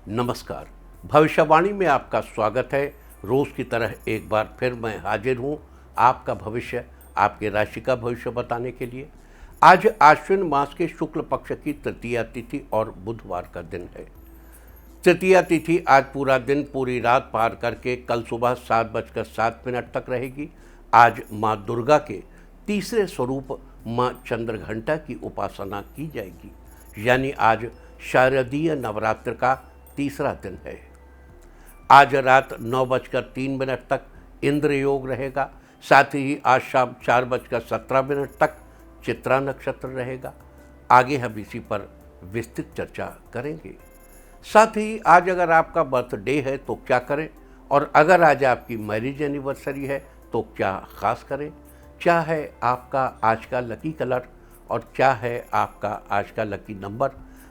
नमस्कार। भविष्यवाणी में आपका स्वागत है। रोज की तरह एक बार फिर मैं हाजिर हूँ आपका भविष्य, आपके राशि का भविष्य बताने के लिए। आज आश्विन मास के शुक्ल पक्ष की तृतीया तिथि और बुधवार का दिन है। तृतीया तिथि आज पूरा दिन पूरी रात पार करके कल सुबह 7:07 तक रहेगी। आज माँ दुर्गा के तीसरे स्वरूप माँ चंद्रघंटा की उपासना की जाएगी, यानी आज शारदीय नवरात्र का तीसरा दिन है। आज रात 9:03 तक इंद्र योग रहेगा। साथ ही आज शाम 4:17 तक चित्रा नक्षत्र रहेगा। आगे हम इसी पर विस्तृत चर्चा करेंगे। साथ ही आज अगर आपका बर्थडे है तो क्या करें, और अगर आज आपकी मैरिज एनिवर्सरी है तो क्या खास करें, क्या है आपका आज का लकी कलर और क्या है आपका आज का लकी नंबर।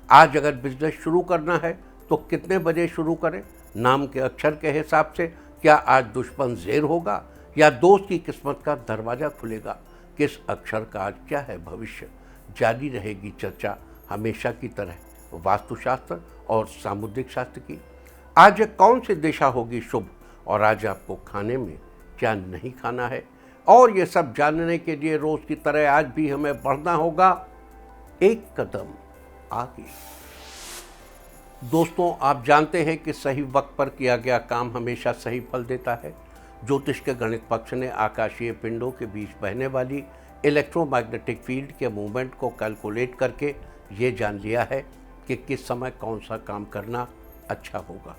आज अगर बिजनेस शुरू करना है तो कितने बजे शुरू करें, नाम के अक्षर के हिसाब से क्या आज दुश्मन ज़ेर होगा या दोस्त की किस्मत का दरवाज़ा खुलेगा, किस अक्षर का आज क्या है भविष्य। जारी रहेगी चर्चा हमेशा की तरह वास्तुशास्त्र और सामुद्रिक शास्त्र की। आज कौन सी दिशा होगी शुभ और आज आपको खाने में क्या नहीं खाना है, और ये सब जानने के लिए रोज़ की तरह आज भी हमें बढ़ना होगा एक कदम आगे। दोस्तों, आप जानते हैं कि सही वक्त पर किया गया काम हमेशा सही फल देता है। ज्योतिष के गणित पक्ष ने आकाशीय पिंडों के बीच बहने वाली इलेक्ट्रोमैग्नेटिक फील्ड के मूवमेंट को कैलकुलेट करके ये जान लिया है कि किस समय कौन सा काम करना अच्छा होगा।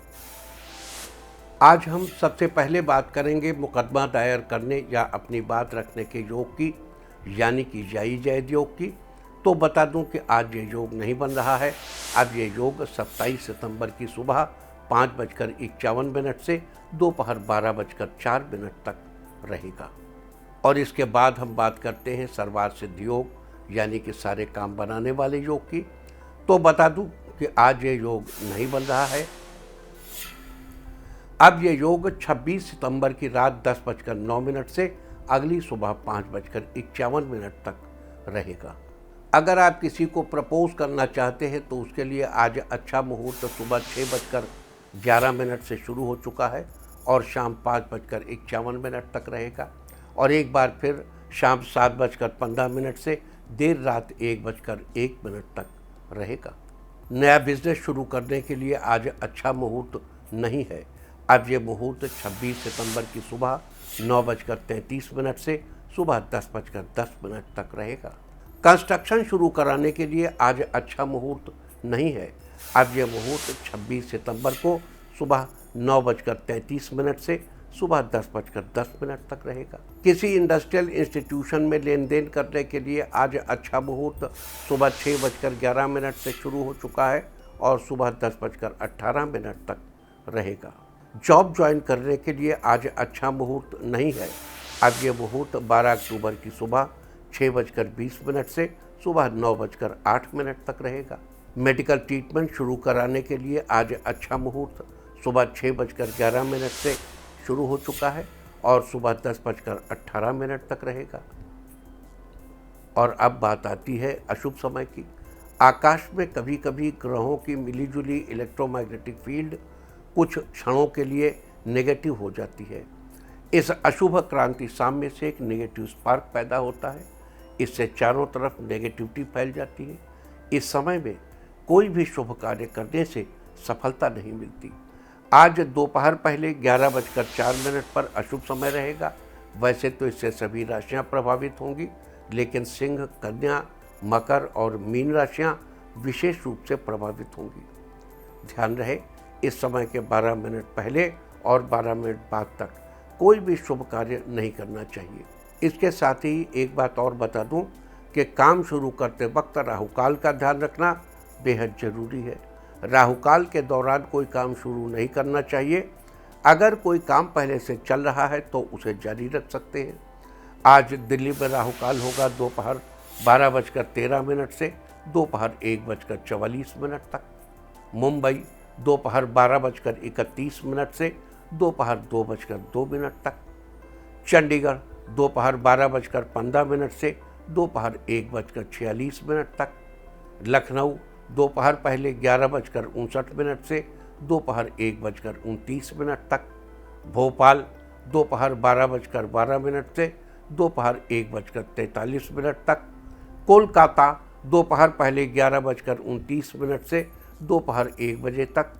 आज हम सबसे पहले बात करेंगे मुकदमा दायर करने या अपनी बात रखने के योग की, यानी कि जाई जैद योग की। तो बता दूं कि आज ये योग नहीं बन रहा है। अब ये योग 27 सितंबर की सुबह 5:51 से दोपहर 12:04 तक रहेगा। और इसके बाद हम बात करते हैं सर्वार्थ सिद्ध योग, यानी कि सारे काम बनाने वाले योग की। तो बता दूं कि आज ये योग नहीं बन रहा है। अब ये योग 26 सितंबर की रात 10:09 से अगली सुबह 5:51 तक रहेगा। अगर आप किसी को प्रपोज करना चाहते हैं तो उसके लिए आज अच्छा मुहूर्त सुबह 6:11 से शुरू हो चुका है और शाम 5:51 तक रहेगा, और एक बार फिर शाम 7:15 से देर रात 1:01 तक रहेगा। नया बिजनेस शुरू करने के लिए आज अच्छा मुहूर्त नहीं है। अब ये मुहूर्त 26 सितंबर की सुबह 9:33 से सुबह 10:10 तक रहेगा। कंस्ट्रक्शन शुरू कराने के लिए आज अच्छा मुहूर्त नहीं है। अब यह मुहूर्त 26 सितंबर को सुबह 9:33 से सुबह 10:10 तक रहेगा। किसी इंडस्ट्रियल इंस्टीट्यूशन में लेन देन करने के लिए आज अच्छा मुहूर्त सुबह 6:11 से शुरू हो चुका है और सुबह 10:18 तक रहेगा। जॉब ज्वाइन करने के लिए आज अच्छा मुहूर्त नहीं है। अब यह मुहूर्त 12 अक्टूबर की सुबह 6:20 से सुबह 9:08 तक रहेगा। मेडिकल ट्रीटमेंट शुरू कराने के लिए आज अच्छा मुहूर्त सुबह 6:11 से शुरू हो चुका है और सुबह 10:18 तक रहेगा। और अब बात आती है अशुभ समय की। आकाश में कभी कभी ग्रहों की मिलीजुली इलेक्ट्रोमैग्नेटिक फील्ड कुछ क्षणों के लिए नेगेटिव हो जाती है। इस अशुभ क्रांति साम्य से एक नेगेटिव स्पार्क पैदा होता है। इससे चारों तरफ नेगेटिविटी फैल जाती है। इस समय में कोई भी शुभ कार्य करने से सफलता नहीं मिलती। आज दोपहर पहले 11:04 पर अशुभ समय रहेगा। वैसे तो इससे सभी राशियां प्रभावित होंगी, लेकिन सिंह, कन्या, मकर और मीन राशियां विशेष रूप से प्रभावित होंगी। ध्यान रहे, इस समय के 12 मिनट पहले और 12 मिनट बाद तक कोई भी शुभ कार्य नहीं करना चाहिए। इसके साथ ही एक बात और बता दूं कि काम शुरू करते वक्त राहुकाल का ध्यान रखना बेहद ज़रूरी है। राहुकाल के दौरान कोई काम शुरू नहीं करना चाहिए। अगर कोई काम पहले से चल रहा है तो उसे जारी रख सकते हैं। आज दिल्ली में राहुकाल होगा दोपहर 12:13 से दोपहर 1:44 तक। मुंबई दोपहर 12:31 से दोपहर 2:02 तक। चंडीगढ़ दोपहर 12:15 से दोपहर 1:46 तक। लखनऊ दोपहर पहले 11:59 से दोपहर 1:29 तक, भोपाल दोपहर 12:12 से दोपहर 1:43 तक, कोलकाता दोपहर पहले 11:29 से दोपहर 1 बजे तक,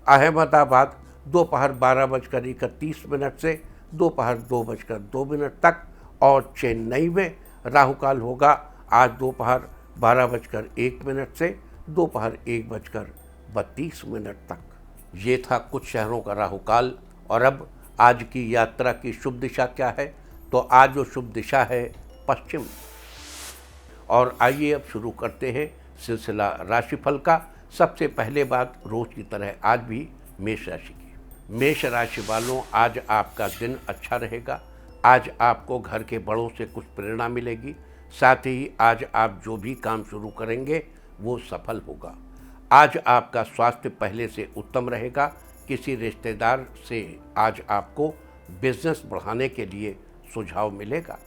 अहमदाबाद दोपहर 12:31 से दोपहर 2:02 तक और चेन्नई में राहुकाल होगा आज दोपहर 12:01 से दोपहर 1:32 तक। ये था कुछ शहरों का राहुकाल। और अब आज की यात्रा की शुभ दिशा क्या है? तो आज जो शुभ दिशा है पश्चिम। और आइए अब शुरू करते हैं सिलसिला राशिफल का। सबसे पहले बात रोज की तरह आज भी मेष राशि की। मेष राशि वालों, आज आपका दिन अच्छा रहेगा। आज आपको घर के बड़ों से कुछ प्रेरणा मिलेगी। साथ ही आज आप जो भी काम शुरू करेंगे वो सफल होगा। आज आपका स्वास्थ्य पहले से उत्तम रहेगा। किसी रिश्तेदार से आज आपको बिजनेस बढ़ाने के लिए सुझाव मिलेगा।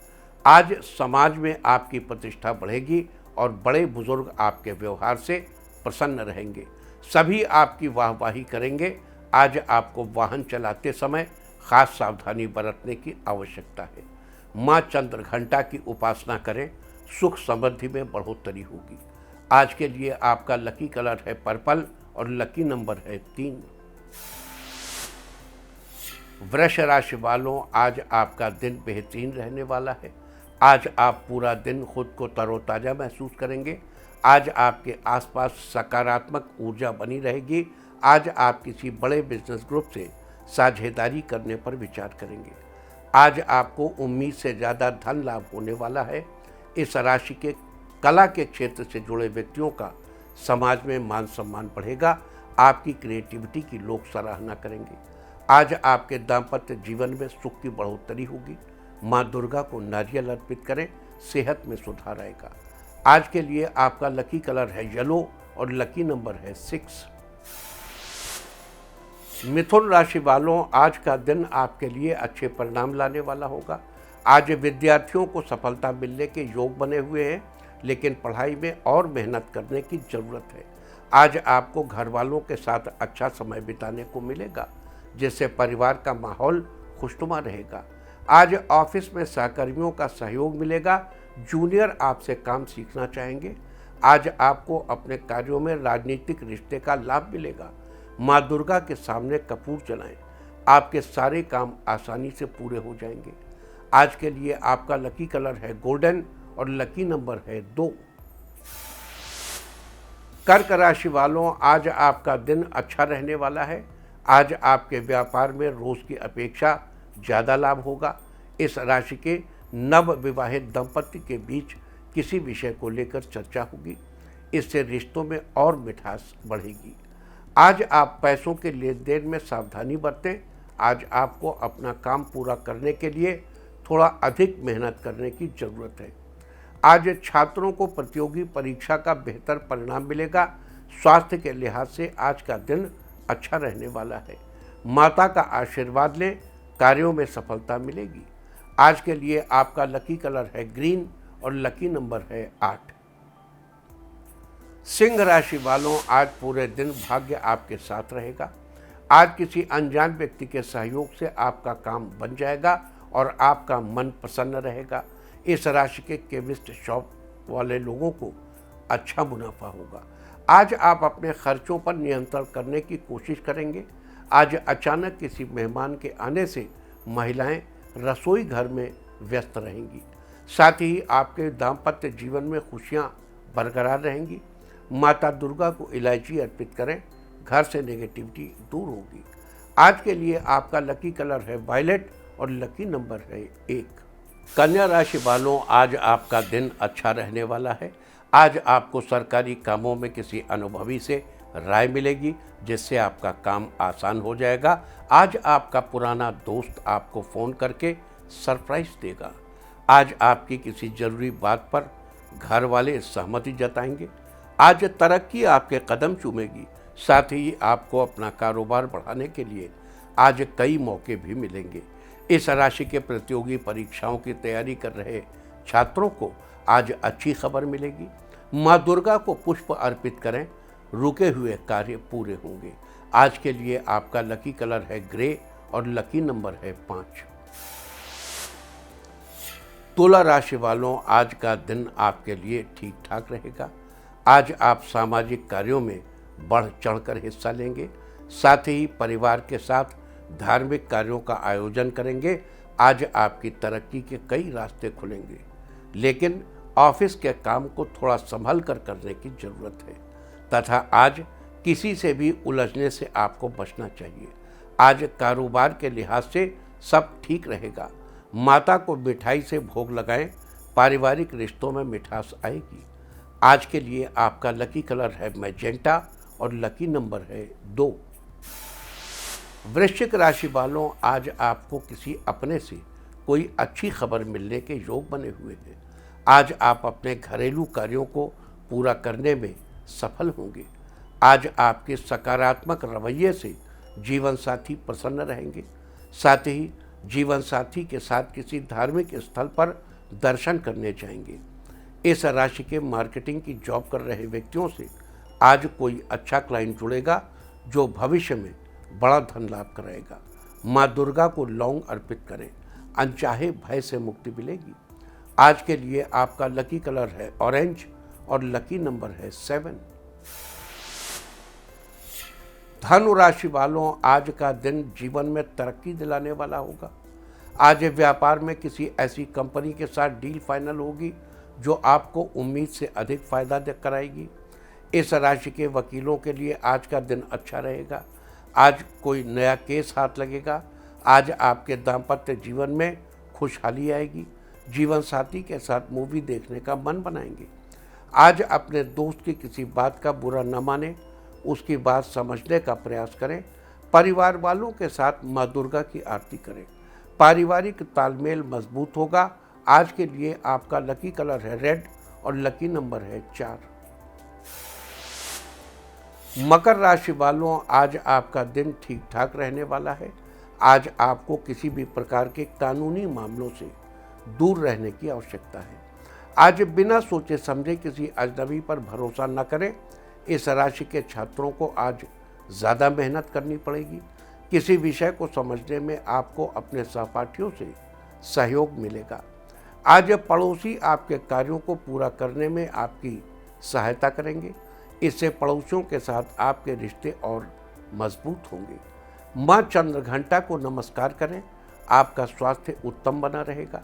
आज समाज में आपकी प्रतिष्ठा बढ़ेगी और बड़े बुजुर्ग आपके व्यवहार से प्रसन्न रहेंगे। सभी आपकी वाहवाही करेंगे। आज आपको वाहन चलाते समय खास सावधानी बरतने की आवश्यकता है। माँ चंद्रघंटा की उपासना करें, सुख समृद्धि में बढ़ोतरी होगी। आज के लिए आपका लकी कलर है पर्पल और लकी नंबर है 3। वृष राशि वालों, आज आपका दिन बेहतरीन रहने वाला है। आज आप पूरा दिन खुद को तरोताज़ा महसूस करेंगे। आज आपके आसपास सकारात्मक ऊर्जा बनी रहेगी। आज आप किसी बड़े बिजनेस ग्रुप से साझेदारी करने पर विचार करेंगे। आज आपको उम्मीद से ज़्यादा धन लाभ होने वाला है। इस राशि के कला के क्षेत्र से जुड़े व्यक्तियों का समाज में मान सम्मान बढ़ेगा। आपकी क्रिएटिविटी की लोग सराहना करेंगे। आज आपके दाम्पत्य जीवन में सुख की बढ़ोतरी होगी। माँ दुर्गा को नारियल अर्पित करें, सेहत में सुधार आएगा। आज के लिए आपका लकी कलर है येलो और लकी नंबर है 6। मिथुन राशि वालों, आज का दिन आपके लिए अच्छे परिणाम लाने वाला होगा। आज विद्यार्थियों को सफलता मिलने के योग बने हुए हैं, लेकिन पढ़ाई में और मेहनत करने की ज़रूरत है। आज आपको घर वालों के साथ अच्छा समय बिताने को मिलेगा, जिससे परिवार का माहौल खुशनुमा रहेगा। आज ऑफिस में सहकर्मियों का सहयोग मिलेगा। जूनियर आपसे काम सीखना चाहेंगे। आज आपको अपने कार्यों में राजनीतिक रिश्ते का लाभ मिलेगा। माँ दुर्गा के सामने कपूर जलाएं, आपके सारे काम आसानी से पूरे हो जाएंगे। आज के लिए आपका लकी कलर है गोल्डन और लकी नंबर है 2। कर्क राशि वालों, आज आपका दिन अच्छा रहने वाला है। आज आपके व्यापार में रोज की अपेक्षा ज़्यादा लाभ होगा। इस राशि के नव विवाहित दंपति के बीच किसी विषय को लेकर चर्चा होगी। इससे रिश्तों में और मिठास बढ़ेगी। आज आप पैसों के लेन देन में सावधानी बरतें। आज आपको अपना काम पूरा करने के लिए थोड़ा अधिक मेहनत करने की ज़रूरत है। आज छात्रों को प्रतियोगी परीक्षा का बेहतर परिणाम मिलेगा। स्वास्थ्य के लिहाज से आज का दिन अच्छा रहने वाला है। माता का आशीर्वाद लें, कार्यों में सफलता मिलेगी। आज के लिए आपका लकी कलर है ग्रीन और लकी नंबर है 8। सिंह राशि वालों, आज पूरे दिन भाग्य आपके साथ रहेगा। आज किसी अनजान व्यक्ति के सहयोग से आपका काम बन जाएगा और आपका मन प्रसन्न रहेगा। इस राशि के केमिस्ट शॉप वाले लोगों को अच्छा मुनाफा होगा। आज आप अपने खर्चों पर नियंत्रण करने की कोशिश करेंगे। आज अचानक किसी मेहमान के आने से महिलाएं रसोई घर में व्यस्त रहेंगी। साथ ही आपके दाम्पत्य जीवन में खुशियां बरकरार रहेंगी। माता दुर्गा को इलायची अर्पित करें, घर से नेगेटिविटी दूर होगी। आज के लिए आपका लकी कलर है वायलेट और लकी नंबर है 1। कन्या राशि वालों, आज आपका दिन अच्छा रहने वाला है। आज आपको सरकारी कामों में किसी अनुभवी से राय मिलेगी, जिससे आपका काम आसान हो जाएगा। आज आपका पुराना दोस्त आपको फ़ोन करके सरप्राइज देगा। आज आपकी किसी ज़रूरी बात पर घर वाले सहमति जताएंगे। आज तरक्की आपके कदम चूमेगी। साथ ही आपको अपना कारोबार बढ़ाने के लिए आज कई मौके भी मिलेंगे। इस राशि के प्रतियोगी परीक्षाओं की तैयारी कर रहे छात्रों को आज अच्छी खबर मिलेगी। माँ दुर्गा को पुष्प अर्पित करें, रुके हुए कार्य पूरे होंगे। आज के लिए आपका लकी कलर है ग्रे और लकी नंबर है 5। तुला राशि वालों, आज का दिन आपके लिए ठीक ठाक रहेगा। आज आप सामाजिक कार्यों में बढ़ चढ़कर हिस्सा लेंगे, साथ ही परिवार के साथ धार्मिक कार्यों का आयोजन करेंगे। आज आपकी तरक्की के कई रास्ते खुलेंगे, लेकिन ऑफिस के काम को थोड़ा संभल कर करने की जरूरत है तथा आज किसी से भी उलझने से आपको बचना चाहिए। आज कारोबार के लिहाज से सब ठीक रहेगा। माता को मिठाई से भोग लगाएं, पारिवारिक रिश्तों में मिठास आएगी। आज के लिए आपका लकी कलर है मैजेंटा और लकी नंबर है 2। वृश्चिक राशि वालों, आज आपको किसी अपने से कोई अच्छी खबर मिलने के योग बने हुए हैं। आज आप अपने घरेलू कार्यों को पूरा करने में सफल होंगे। आज आपके सकारात्मक रवैये से जीवन साथी प्रसन्न रहेंगे। साथ ही जीवन साथी के साथ किसी धार्मिक स्थल पर दर्शन करने जाएंगे। इस राशि के मार्केटिंग की जॉब कर रहे व्यक्तियों से आज कोई अच्छा क्लाइंट जुड़ेगा जो भविष्य में बड़ा धन लाभ कराएगा। माँ दुर्गा को लौंग अर्पित करें, अनचाहे भय से मुक्ति मिलेगी। आज के लिए आपका लकी कलर है ऑरेंज और लकी नंबर है 7। धनु राशि वालों, आज का दिन जीवन में तरक्की दिलाने वाला होगा। आज व्यापार में किसी ऐसी कंपनी के साथ डील फाइनल होगी जो आपको उम्मीद से अधिक फायदा कराएगी। इस राशि के वकीलों के लिए आज का दिन अच्छा रहेगा। आज कोई नया केस हाथ लगेगा। आज आपके दाम्पत्य जीवन में खुशहाली आएगी। जीवन साथी के साथ मूवी देखने का मन बनाएंगे। आज अपने दोस्त की किसी बात का बुरा न माने, उसकी बात समझने का प्रयास करें। परिवार वालों के साथ माँ दुर्गा की आरती करें। पारिवारिक तालमेल मजबूत होगा। आज के लिए आपका लकी कलर है रेड और लकी नंबर है 4। मकर राशि वालों, आज आपका दिन ठीक ठाक रहने वाला है। आज आपको किसी भी प्रकार के कानूनी मामलों से दूर रहने की आवश्यकता है। आज बिना सोचे समझे किसी अजनबी पर भरोसा न करें। इस राशि के छात्रों को आज ज़्यादा मेहनत करनी पड़ेगी। किसी विषय को समझने में आपको अपने सहपाठियों से सहयोग मिलेगा। आज पड़ोसी आपके कार्यों को पूरा करने में आपकी सहायता करेंगे। इससे पड़ोसियों के साथ आपके रिश्ते और मजबूत होंगे। माँ चंद्रघंटा को नमस्कार करें। आपका स्वास्थ्य उत्तम बना रहेगा।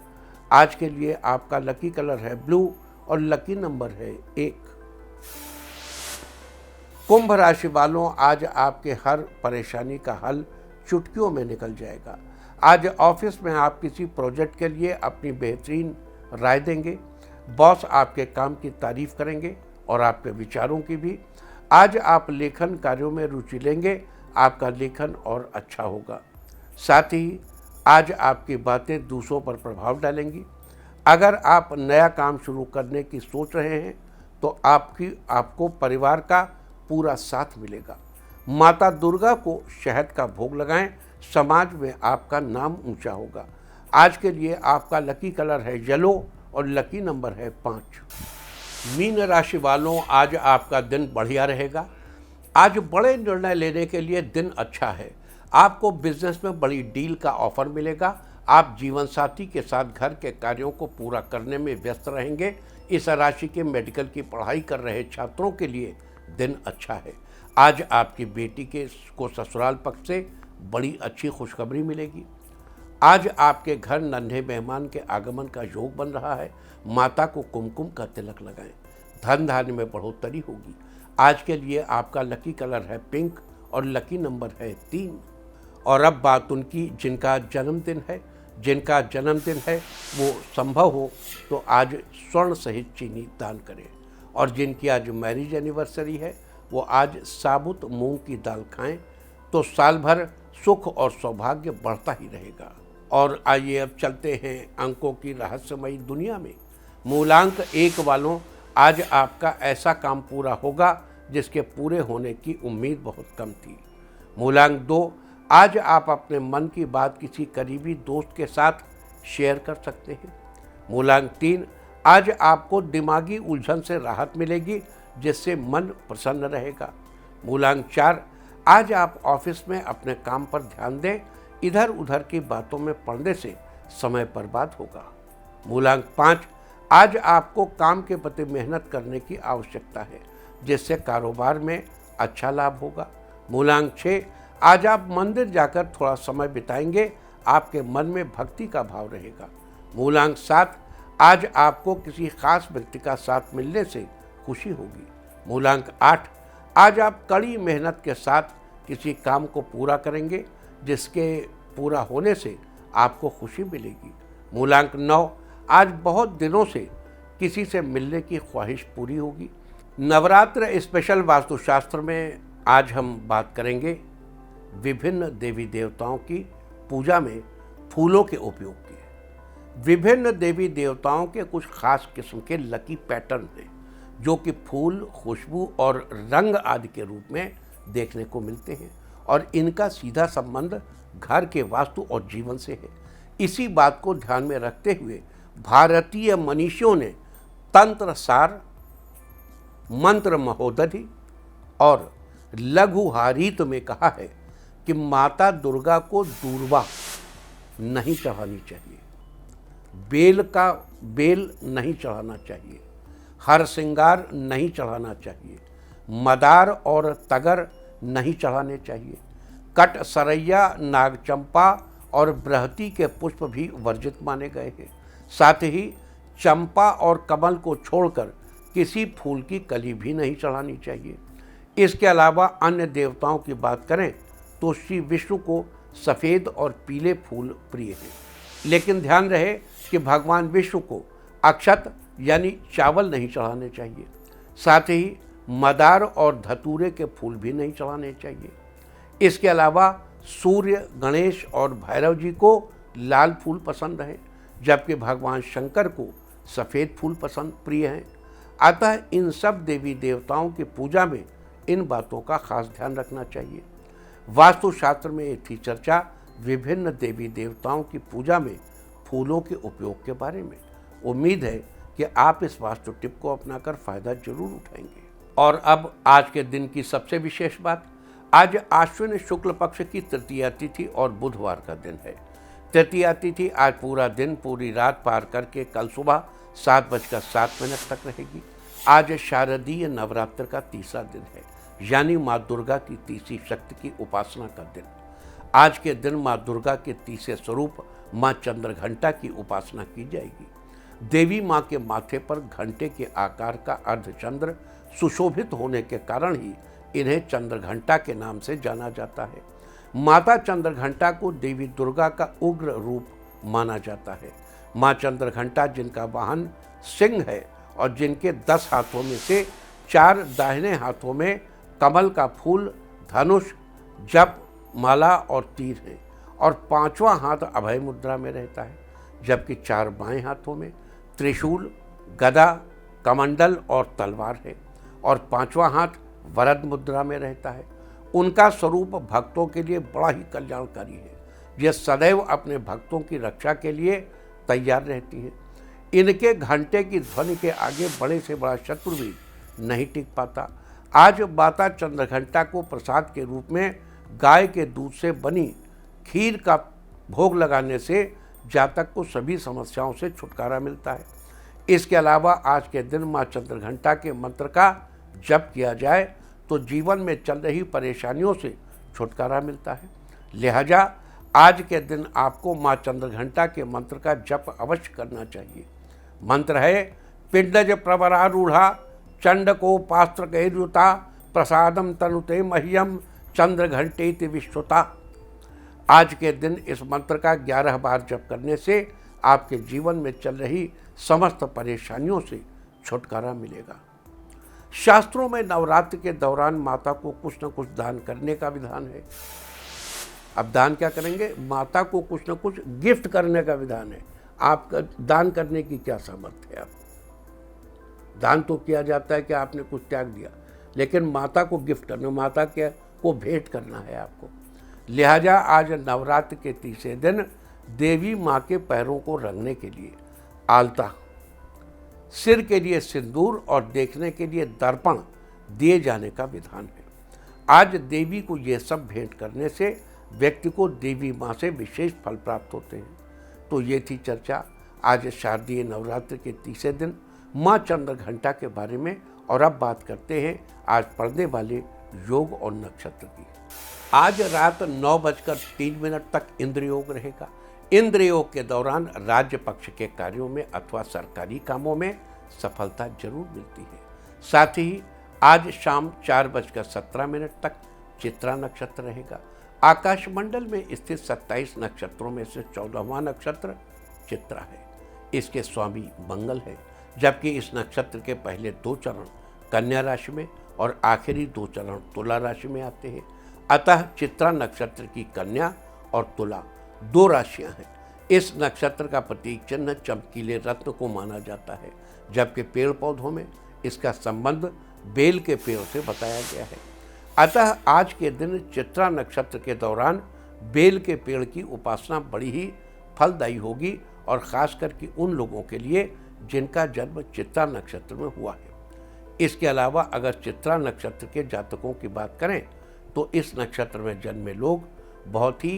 आज के लिए आपका लकी कलर है ब्लू और लकी नंबर है 1। कुंभ राशि वालों, आज आपके हर परेशानी का हल चुटकियों में निकल जाएगा। आज ऑफिस में आप किसी प्रोजेक्ट के लिए अपनी बेहतरीन राय देंगे। बॉस आपके काम की तारीफ करेंगे और आपके विचारों की भी। आज आप लेखन कार्यों में रुचि लेंगे। आपका लेखन और अच्छा होगा। साथ ही आज आपकी बातें दूसरों पर प्रभाव डालेंगी। अगर आप नया काम शुरू करने की सोच रहे हैं तो आपको परिवार का पूरा साथ मिलेगा। माता दुर्गा को शहद का भोग लगाएं। समाज में आपका नाम ऊंचा होगा। आज के लिए आपका लकी कलर है येलो और लकी नंबर है 5। मीन राशि वालों, आज आपका दिन बढ़िया रहेगा। आज बड़े निर्णय लेने के लिए दिन अच्छा है। आपको बिजनेस में बड़ी डील का ऑफर मिलेगा। आप जीवन साथी के साथ घर के कार्यों को पूरा करने में व्यस्त रहेंगे। इस राशि के मेडिकल की पढ़ाई कर रहे छात्रों के लिए दिन अच्छा है। आज आपकी बेटी को ससुराल पक्ष से बड़ी अच्छी खुशखबरी मिलेगी। आज आपके घर नन्हे मेहमान के आगमन का योग बन रहा है। माता को कुमकुम का तिलक लगाएं। धन धान्य में बढ़ोतरी होगी। आज के लिए आपका लकी कलर है पिंक और लकी नंबर है 3। और अब बात उनकी जिनका जन्मदिन है वो संभव हो तो आज स्वर्ण सहित चीनी दान करें। और जिनकी आज मैरिज एनिवर्सरी है वो आज साबुत मूंग की दाल खाएं तो साल भर सुख और सौभाग्य बढ़ता ही रहेगा। और आइए अब चलते हैं अंकों की रहस्यमयी दुनिया में। मूलांक 1 वालों, आज आपका ऐसा काम पूरा होगा जिसके पूरे होने की उम्मीद बहुत कम थी। मूलांक 2, आज आप अपने मन की बात किसी करीबी दोस्त के साथ शेयर कर सकते हैं। मूलांक 3, आज आपको दिमागी उलझन से राहत मिलेगी जिससे मन प्रसन्न रहेगा। मूलांक 4, आज आप ऑफिस में अपने काम पर ध्यान दें, इधर उधर की बातों में पड़ने से समय बर्बाद होगा। मूलांक 5, आज आपको काम के प्रति मेहनत करने की आवश्यकता है, जिससे कारोबार में अच्छा लाभ होगा। मूलांक 6, आज आप मंदिर जाकर थोड़ा समय बिताएंगे, आपके मन में भक्ति का भाव रहेगा। मूलांक 7, आज आपको किसी खास व्यक्ति का साथ मिलने से खुशी होगी। मूलांक 8, आज आप कड़ी मेहनत के साथ किसी काम को पूरा करेंगे, जिसके पूरा होने से आपको खुशी मिलेगी। मूलांक 9, आज बहुत दिनों से किसी से मिलने की ख्वाहिश पूरी होगी। नवरात्र स्पेशल वास्तुशास्त्र में आज हम बात करेंगे विभिन्न देवी देवताओं की पूजा में फूलों के उपयोग की। विभिन्न देवी देवताओं के कुछ खास किस्म के लकी पैटर्न हैं, जो कि फूल, खुशबू और रंग आदि के रूप में देखने को मिलते हैं, और इनका सीधा संबंध घर के वास्तु और जीवन से है। इसी बात को ध्यान में रखते हुए भारतीय मनीषियों ने तंत्र सार, मंत्र महोदधि और लघु हारीत में कहा है कि माता दुर्गा को दूर्वा नहीं चढ़ानी चाहिए, बेल नहीं चढ़ाना चाहिए, हर श्रृंगार नहीं चढ़ाना चाहिए, मदार और तगर नहीं चढ़ाने चाहिए, कट सरैया, नागचंपा और बृहति के पुष्प भी वर्जित माने गए हैं। साथ ही चंपा और कमल को छोड़कर किसी फूल की कली भी नहीं चढ़ानी चाहिए। इसके अलावा अन्य देवताओं की बात करें तो श्री विष्णु को सफ़ेद और पीले फूल प्रिय हैं, लेकिन ध्यान रहे कि भगवान विष्णु को अक्षत यानी चावल नहीं चढ़ाने चाहिए। साथ ही मदार और धतूरे के फूल भी नहीं चढ़ाने चाहिए। इसके अलावा सूर्य, गणेश और भैरव जी को लाल फूल पसंद है, जबकि भगवान शंकर को सफ़ेद फूल पसंद प्रिय हैं। अतः इन सब देवी देवताओं की पूजा में इन बातों का खास ध्यान रखना चाहिए। वास्तुशास्त्र में एक थी चर्चा विभिन्न देवी देवताओं की पूजा में फूलों के उपयोग के बारे में। उम्मीद है कि आप इस वास्तु टिप को अपनाकर फायदा जरूर उठाएंगे। और अब आज के दिन की सबसे विशेष बात, आज आश्विन शुक्ल पक्ष की तृतीया तिथि और बुधवार का दिन है। तृतीया तिथि आज पूरा दिन, पूरी रात पार करके कल सुबह 7:07 तक रहेगी। आज शारदीय नवरात्र का तीसरा दिन है, यानी माँ दुर्गा की तीसरी शक्ति की उपासना का दिन। आज के दिन माँ दुर्गा के तीसरे स्वरूप माँ चंद्रघंटा की उपासना की जाएगी। देवी माँ के माथे पर घंटे के आकार का अर्धचंद्र सुशोभित होने के कारण ही इन्हें चंद्रघंटा के नाम से जाना जाता है। माता चंद्रघंटा को देवी दुर्गा का उग्र रूप माना जाता है। माँ चंद्रघंटा, जिनका वाहन सिंह है और जिनके 10 हाथों में से 4 दाहिने हाथों में कमल का फूल, धनुष, जप माला और तीर है, और 5वां हाथ अभय मुद्रा में रहता है, जबकि 4 बाएं हाथों में त्रिशूल, गदा, कमंडल और तलवार है, और 5वां हाथ वरद मुद्रा में रहता है। उनका स्वरूप भक्तों के लिए बड़ा ही कल्याणकारी है। यह सदैव अपने भक्तों की रक्षा के लिए तैयार रहती है। इनके घंटे की ध्वनि के आगे बड़े से बड़ा शत्रु भी नहीं टिक पाता। आज माता चंद्रघंटा को प्रसाद के रूप में गाय के दूध से बनी खीर का भोग लगाने से जातक को सभी समस्याओं से छुटकारा मिलता है। इसके अलावा आज के दिन माँ चंद्रघंटा के मंत्र का जप किया जाए तो जीवन में चल रही परेशानियों से छुटकारा मिलता है। लिहाजा आज के दिन आपको माँ चंद्रघंटा के मंत्र का जप अवश्य करना चाहिए। मंत्र है, पिंडज प्रवरारूढ़ा चंडकोपास्त्र गैरुता प्रसादम तनुते मह्यम चंद्रघंटेति विश्रुता। आज के दिन इस मंत्र का 11 बार जप करने से आपके जीवन में चल रही समस्त परेशानियों से छुटकारा मिलेगा। शास्त्रों में नवरात्र के दौरान माता को कुछ न कुछ दान करने का विधान है। अब दान क्या करेंगे? माता को कुछ न कुछ गिफ्ट करने का विधान है। आपका दान करने की क्या सामर्थ्य है? आप दान तो किया जाता है कि आपने कुछ त्याग दिया, लेकिन माता को गिफ्ट करना, माता के को भेंट करना है आपको। लिहाजा आज नवरात्र के तीसरे दिन देवी माँ के पैरों को रंगने के लिए आलता, सिर के लिए सिंदूर और देखने के लिए दर्पण दिए जाने का विधान है। आज देवी को ये सब भेंट करने से व्यक्ति को देवी माँ से विशेष फल प्राप्त होते हैं। तो ये थी चर्चा आज शारदीय नवरात्र के तीसरे दिन माँ चंद्रघंटा के बारे में। और अब बात करते हैं आज पड़ने वाले योग और नक्षत्र की। आज रात 9:03 तक इंद्र योग रहेगा। इंद्र योग के दौरान राज्य पक्ष के कार्यों में अथवा सरकारी कामों में सफलता जरूर मिलती है। साथ ही आज शाम 4:17 तक चित्रा नक्षत्र रहेगा। आकाशमंडल में स्थित 27 नक्षत्रों में से 14वां नक्षत्र चित्रा है। इसके स्वामी मंगल है, जबकि इस नक्षत्र के पहले 2 चरण कन्या राशि में और आखिरी 2 चरण तुला राशि में आते हैं। अतः चित्रा नक्षत्र की कन्या और तुला 2 राशियां हैं। इस नक्षत्र का प्रतीक चिन्ह चमकीले रत्न को माना जाता है, जबकि पेड़ पौधों में इसका संबंध बेल के पेड़ से बताया गया है। अतः आज के दिन चित्रा नक्षत्र के दौरान बेल के पेड़ की उपासना बड़ी ही फलदायी होगी, और खास करके उन लोगों के लिए जिनका जन्म चित्रा नक्षत्र में हुआ है। इसके अलावा अगर चित्रा नक्षत्र के जातकों की बात करें तो इस नक्षत्र में जन्मे लोग बहुत ही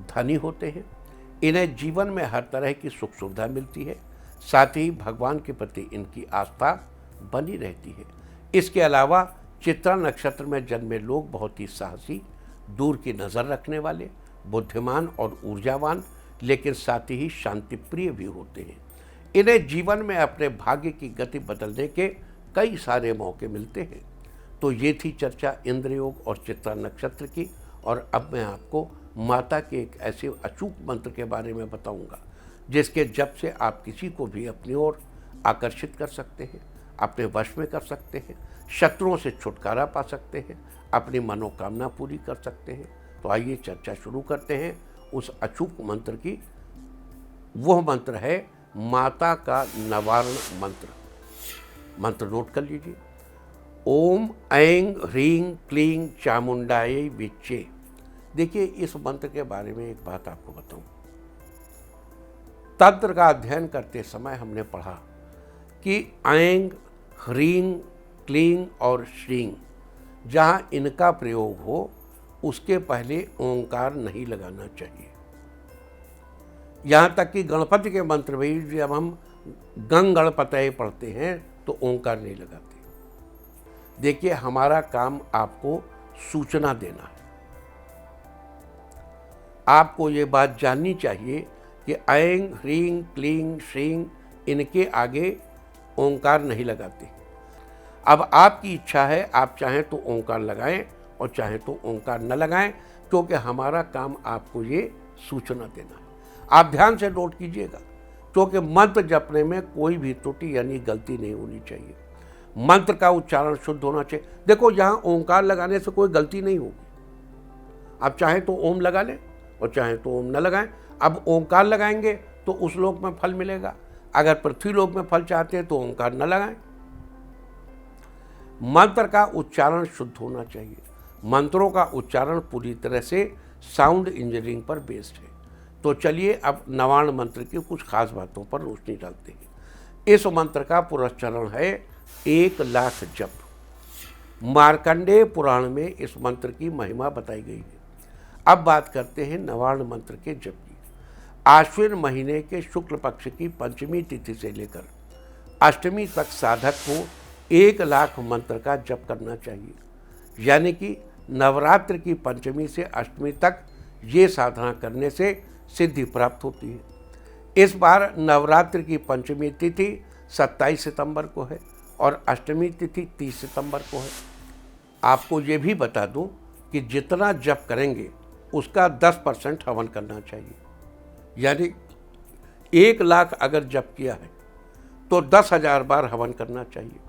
धनी होते हैं। इन्हें जीवन में हर तरह की सुख सुविधा मिलती है। साथ ही भगवान के प्रति इनकी आस्था बनी रहती है। इसके अलावा चित्रा नक्षत्र में जन्मे लोग बहुत ही साहसी, दूर की नज़र रखने वाले, बुद्धिमान और ऊर्जावान, लेकिन साथ ही शांति प्रिय भी होते हैं। इन्हें जीवन में अपने भाग्य की गति बदलने के कई सारे मौके मिलते हैं। तो ये थी चर्चा इंद्र योग और चित्रा नक्षत्र की। और अब मैं आपको माता के एक ऐसे अचूक मंत्र के बारे में बताऊंगा जिसके जप से आप किसी को भी अपनी ओर आकर्षित कर सकते हैं, अपने वश में कर सकते हैं, शत्रुओं से छुटकारा पा सकते हैं, अपनी मनोकामना पूरी कर सकते हैं। तो आइए चर्चा शुरू करते हैं उस अचूक मंत्र की। वह मंत्र है माता का निवारण मंत्र। मंत्र नोट कर लीजिए। ओम ऐं ह्रीं क्लीं चामुंडायै विच्चे। देखिए, इस मंत्र के बारे में एक बात आपको बताऊं। तंत्र का अध्ययन करते समय हमने पढ़ा कि ऐं ह्रीं क्लीं और श्रीं, जहां इनका प्रयोग हो उसके पहले ओंकार नहीं लगाना चाहिए। यहाँ तक कि गणपति के मंत्र में जब हम गंग गणपतये पढ़ते हैं तो ओंकार नहीं लगाते। देखिए, हमारा काम आपको सूचना देना है। आपको ये बात जाननी चाहिए कि ऐं ह्रीं क्लीं श्रीं इनके आगे ओंकार नहीं लगाते। अब आपकी इच्छा है, आप चाहें तो ओंकार लगाएं और चाहें तो ओंकार न लगाएं, क्योंकि हमारा काम आपको ये सूचना देना है। आप ध्यान से नोट कीजिएगा, क्योंकि मंत्र जपने में कोई भी त्रुटि यानी गलती नहीं होनी चाहिए। मंत्र का उच्चारण शुद्ध होना चाहिए। देखो, यहाँ ओंकार लगाने से कोई गलती नहीं होगी। आप चाहें तो ओम लगा लें और चाहें तो ओम न लगाएं। अब ओंकार लगाएंगे तो उस लोक में फल मिलेगा। अगर पृथ्वी लोक में फल चाहते हैं तो ओंकार न लगाएं। मंत्र का उच्चारण शुद्ध होना चाहिए। मंत्रों का उच्चारण पूरी तरह से साउंड इंजीनियरिंग पर बेस्ड है। तो चलिए अब नवाण मंत्र की कुछ खास बातों पर रोशनी डालते हैं। इस मंत्र का पुरस्चरण है 1,00,000 जप। मार्कंडेय पुराण में इस मंत्र की महिमा बताई गई है। अब बात करते हैं नवाण मंत्र के जप की। आश्विन महीने के शुक्ल पक्ष की पंचमी तिथि से लेकर अष्टमी तक साधक को 1,00,000 मंत्र का जप करना चाहिए। यानी कि नवरात्र की पंचमी से अष्टमी तक ये साधना करने से सिद्धि प्राप्त होती है। इस बार नवरात्र की पंचमी तिथि 27 सितंबर को है और अष्टमी तिथि 30 सितंबर को है। आपको ये भी बता दूं कि जितना जप करेंगे उसका 10% हवन करना चाहिए। यानी 1,00,000 अगर जप किया है तो 10,000 बार हवन करना चाहिए।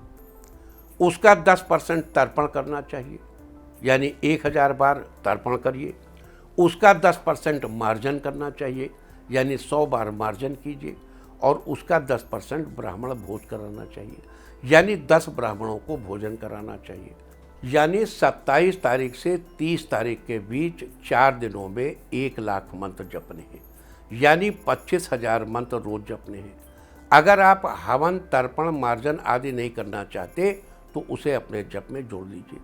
उसका 10% तर्पण करना चाहिए, यानी 1,000 बार तर्पण करिए। उसका 10% मार्जन करना चाहिए, यानी 100 बार मार्जन कीजिए। और उसका 10% ब्राह्मण भोज कराना चाहिए, यानी 10 ब्राह्मणों को भोजन कराना चाहिए। यानी 27 तारीख से 30 तारीख के बीच 4 दिनों में 1,00,000 मंत्र जपने हैं, यानी 25,000 मंत्र रोज जपने हैं। अगर आप हवन, तर्पण, मार्जन आदि नहीं करना चाहते तो उसे अपने जप में जोड़ लीजिए।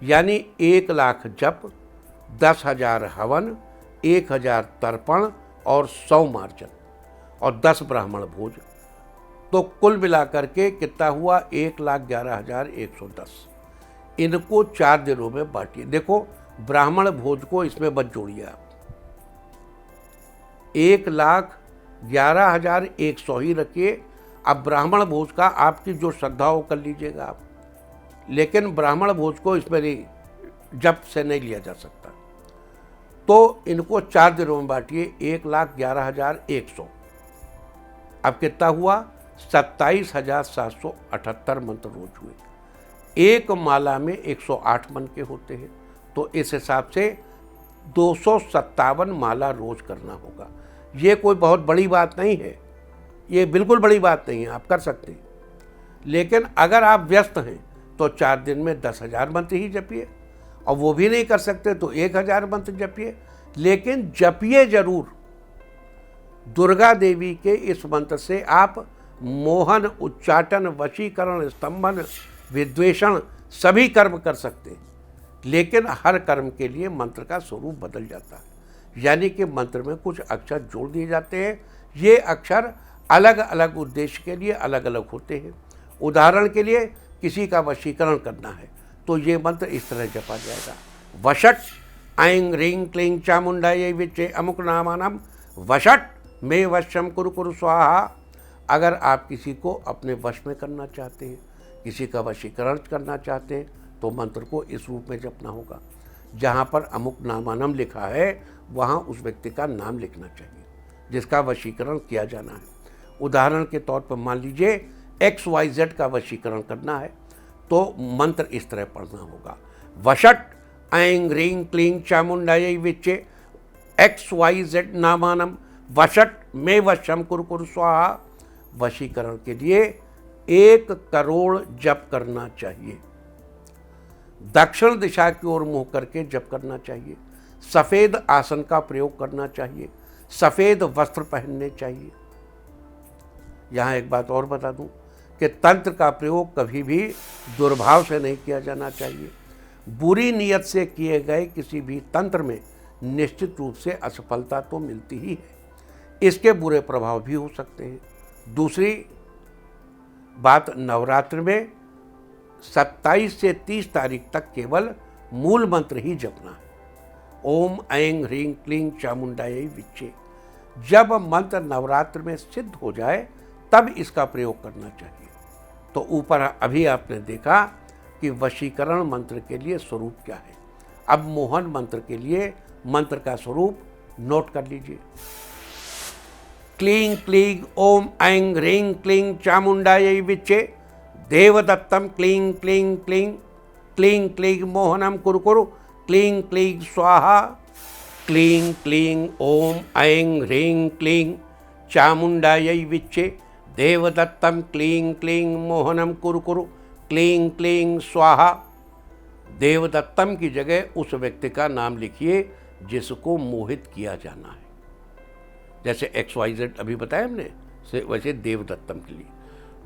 यानी 1,00,000 जप, 10,000 हवन, 1,000 तर्पण और 100 मार्जन और 10 ब्राह्मण भोज। तो कुल मिलाकर के कितना हुआ? 1,11,110। इनको 4 दिनों में बांटिए। देखो ब्राह्मण भोज को इसमें मत जोड़िए आप, 1,11,100 ही रखिए। अब ब्राह्मण भोज का आपकी जो श्रद्धा हो कर लीजिएगा आप, लेकिन ब्राह्मण भोज को इसमें नहीं, जप से नहीं लिया जा सकता। तो इनको 4 दिनों में बांटिए, 1,11,100। अब कितना हुआ? 27,778 मंत्र रोज हुए। एक माला में 108 मन के होते हैं, तो इस हिसाब से 257 माला रोज करना होगा। ये कोई बहुत बड़ी बात नहीं है, ये बिल्कुल बड़ी बात नहीं है, आप कर सकते हैं। लेकिन अगर आप व्यस्त हैं तो 4 दिन में 10,000 मंत्र ही जपिए, और वो भी नहीं कर सकते तो 1,000 मंत्र जपिए, लेकिन जपिए जरूर। दुर्गा देवी के इस मंत्र से आप मोहन, उच्चाटन, वशीकरण, स्तंभन, विद्वेषण सभी कर्म कर सकते हैं। लेकिन हर कर्म के लिए मंत्र का स्वरूप बदल जाता है, यानी कि मंत्र में कुछ अक्षर जोड़ दिए जाते हैं। ये अक्षर अलग अलग उद्देश्य के लिए अलग अलग होते हैं। उदाहरण के लिए किसी का वशीकरण करना है तो ये मंत्र इस तरह जपा जाएगा: वशट ऐं ह्रीं क्लीं चामुंडायै विच्चे अमुक नामानम वशट मे वशम कुरु कुरु स्वाहा। अगर आप किसी को अपने वश में करना चाहते हैं, किसी का वशीकरण करना चाहते हैं, तो मंत्र को इस रूप में जपना होगा। जहाँ पर अमुक नामानम लिखा है वहाँ उस व्यक्ति का नाम लिखना चाहिए जिसका वशीकरण किया जाना है। उदाहरण के तौर पर मान लीजिए XYZ का वशीकरण करना है, तो मंत्र इस तरह पढ़ना होगा: वशट ऐं ह्रीं क्लीं चामुंडायै विच्चे XYZ नामानम वशट मे वशम कुरु कुरु स्वाहा। वशीकरण के लिए 1 करोड़ जप करना चाहिए। दक्षिण दिशा की ओर मुंह करके जप करना चाहिए। सफ़ेद आसन का प्रयोग करना चाहिए। सफ़ेद वस्त्र पहनने चाहिए। यहाँ एक बात और बता दूं कि तंत्र का प्रयोग कभी भी दुर्भाव से नहीं किया जाना चाहिए। बुरी नीयत से किए गए किसी भी तंत्र में निश्चित रूप से असफलता तो मिलती ही है, इसके बुरे प्रभाव भी हो सकते हैं। दूसरी बात, नवरात्र में 27 से 30 तारीख तक केवल मूल मंत्र ही जपना है: ओम ऐं ह्रीं क्लीं चामुंडायै विच्चे। जब मंत्र नवरात्र में सिद्ध हो जाए तब इसका प्रयोग करना चाहिए। तो ऊपर अभी आपने देखा कि वशीकरण मंत्र के लिए स्वरूप क्या है। अब मोहन मंत्र के लिए मंत्र का स्वरूप नोट कर लीजिए: क्लीं क्लीं ओम ऐं ह्रीं क्लीं चामुंडायै विच्चे देवदत्तम क्लीं क्लीं क्लीं क्लीं क्लीं मोहनम कुरु कुरु क्लीं क्लीं स्वाहा। क्लीं क्लीं ओम ऐं ह्रीं क्लीं चामुंडायै विच्चे देवदत्तम क्लीं क्लीं मोहनम कुरु कुरु क्लीं क्लीं स्वाहा। देवदत्तम की जगह उस व्यक्ति का नाम लिखिए जिसको मोहित किया जाना है। जैसे XYZ अभी बताया हमने, वैसे देवदत्तम के लिए।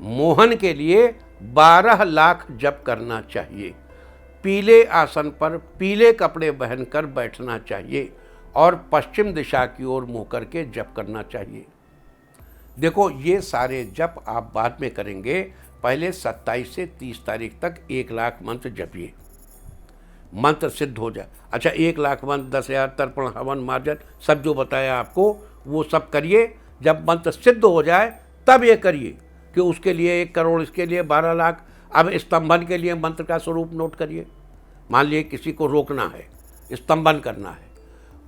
मोहन के लिए 12 लाख जप करना चाहिए। पीले आसन पर पीले कपड़े पहनकर बैठना चाहिए और पश्चिम दिशा की ओर मुँह करके जप करना चाहिए। देखो ये सारे जप आप बाद में करेंगे, पहले 27 से 30 तारीख तक 1 लाख मंत्र जपिए, मंत्र सिद्ध हो जाए। अच्छा, 1 लाख मंत्र, 10,000 तर्पण, हवन, मार्जन सब जो बताया आपको वो सब करिए। जब मंत्र सिद्ध हो जाए तब ये करिए कि उसके लिए 1 करोड़, इसके लिए 12 लाख। अब स्तंभन के लिए मंत्र का स्वरूप नोट करिए। मान लिए किसी को रोकना है, स्तंभन करना है: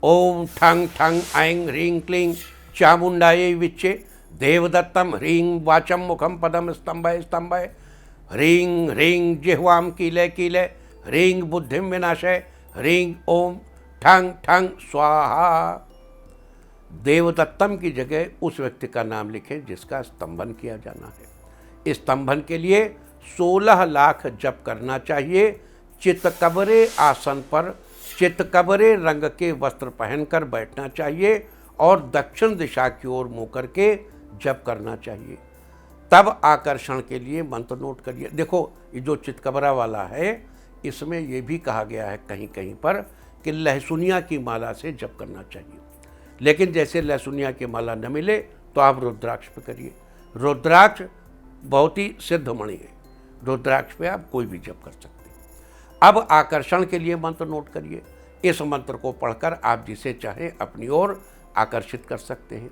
ओम ठंग ठंग ऐं ह्रीं क्लीं चामुंडायै विच्चे देवदत्तम ह्रीं वाचम मुखम पदम स्तंभय स्तंभय ह्रीं ह्रीं जिह्वाम कीले कीले ह्रीं बुद्धिम विनाशय ह्रीं ओम ठंग ठंग स्वाहा। देवदत्तम की जगह उस व्यक्ति का नाम लिखें जिसका स्तंभन किया जाना है। स्तंभन के लिए 16 लाख जप करना चाहिए। चितकबरे आसन पर चितकबरे रंग के वस्त्र पहनकर बैठना चाहिए और दक्षिण दिशा की ओर मुँह करके जप करना चाहिए। तब आकर्षण के लिए मंत्र नोट करिए। देखो ये जो चितकबरा वाला है, इसमें ये भी कहा गया है कहीं कहीं पर कि लहसुनिया की माला से जप करना चाहिए, लेकिन जैसे लहसुनिया की माला न मिले तो आप रुद्राक्ष पे करिए। रुद्राक्ष बहुत ही सिद्ध मणि है, रुद्राक्ष पे आप कोई भी जप कर सकते हैं। अब आकर्षण के लिए मंत्र नोट करिए। इस मंत्र को पढ़कर आप जिसे चाहे अपनी ओर आकर्षित कर सकते हैं।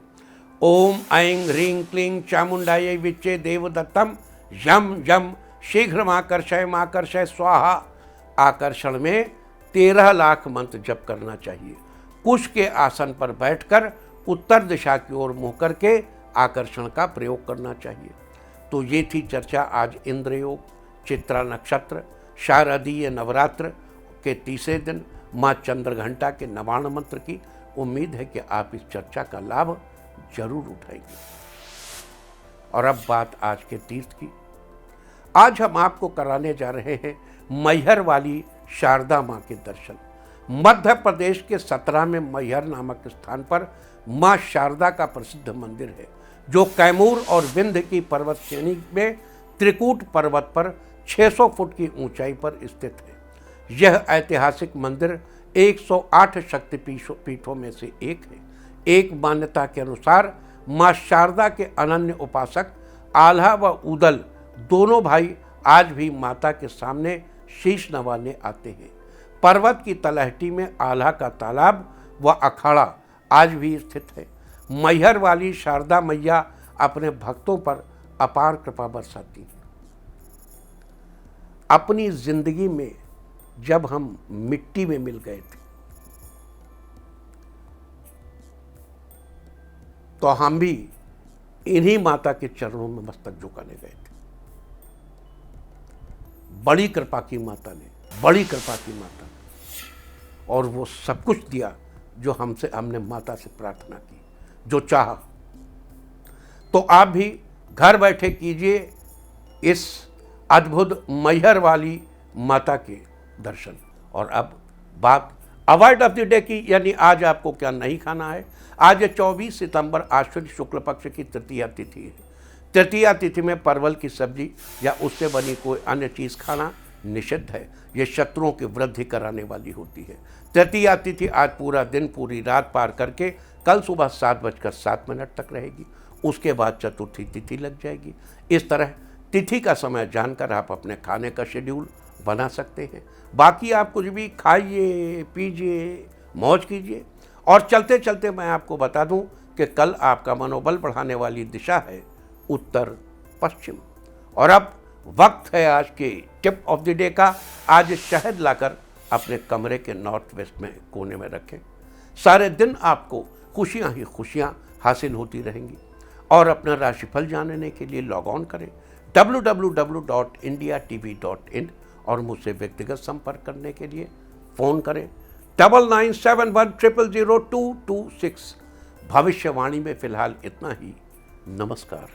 ओम ऐं ह्रीं क्लीं चामुंडायै विच्चे देवदत्तम यम यम शीघ्रमाकर्षय स्वाहा। आकर्षण में 13 लाख मंत्र जप करना चाहिए। कुश के आसन पर बैठकर उत्तर दिशा की ओर मुँह करके आकर्षण का प्रयोग करना चाहिए। तो ये थी चर्चा आज इंद्रयोग, चित्रा नक्षत्र, शारदीय नवरात्र के तीसरे दिन माँ चंद्रघंटा के नवाण मंत्र की। उम्मीद है कि आप इस चर्चा का लाभ जरूर उठाएंगे। और अब बात आज के तीर्थ की। आज हम आपको कराने जा रहे हैं मैहर वाली शारदा माँ के दर्शन। मध्य प्रदेश के सतरा में मैहर नामक स्थान पर माँ शारदा का प्रसिद्ध मंदिर है, जो कैमूर और विंध्य की पर्वत श्रेणी में त्रिकूट पर्वत पर 600 फुट की ऊंचाई पर स्थित है। यह ऐतिहासिक मंदिर 108 शक्तिपीठों में से एक है। एक मान्यता के अनुसार माँ शारदा के अनन्य उपासक आल्हा व उदल दोनों भाई आज भी माता के सामने शीश नवाने आते हैं। पर्वत की तलहटी में आल्हा का तालाब व अखाड़ा आज भी स्थित है। मैहर वाली शारदा मैया अपने भक्तों पर अपार कृपा बरसाती है। अपनी जिंदगी में जब हम मिट्टी में मिल गए थे तो हम भी इन्हीं माता के चरणों में मस्तक झुकाने गए थे। बड़ी कृपा की माता ने, बड़ी कृपा की माता ने, और वो सब कुछ दिया जो हमने माता से प्रार्थना की, जो चाहा। तो आप भी घर बैठे कीजिए इस अद्भुत मैहर वाली माता के दर्शन। और अब बात अवॉइड ऑफ द डे की, यानी आज आपको क्या नहीं खाना है। आज 24 सितंबर आश्विन शुक्ल पक्ष की तृतीया तिथि है। तृतीया तिथि में परवल की सब्जी या उससे बनी कोई अन्य चीज़ खाना निषिद्ध है। ये शत्रुओं की वृद्धि कराने वाली होती है। तृतीया तिथि आज पूरा दिन पूरी रात पार करके कल सुबह 7:07 तक रहेगी। उसके बाद चतुर्थी तिथि लग जाएगी। इस तरह तिथि का समय जानकर आप अपने खाने का शेड्यूल बना सकते हैं। बाकी आप कुछ भी खाइए, पीजिए, मौज कीजिए। और चलते चलते मैं आपको बता दूं कि कल आपका मनोबल बढ़ाने वाली दिशा है उत्तर पश्चिम। और अब वक्त है आज के टिप ऑफ द डे का। आज शहद लाकर अपने कमरे के नॉर्थ वेस्ट में कोने में रखें। सारे दिन आपको खुशियां ही खुशियां हासिल होती रहेंगी। और अपना राशिफल जानने के लिए लॉग ऑन करें www.indiatv.in और मुझसे व्यक्तिगत संपर्क करने के लिए फ़ोन करें 9971000226। भविष्यवाणी में फिलहाल इतना ही। नमस्कार।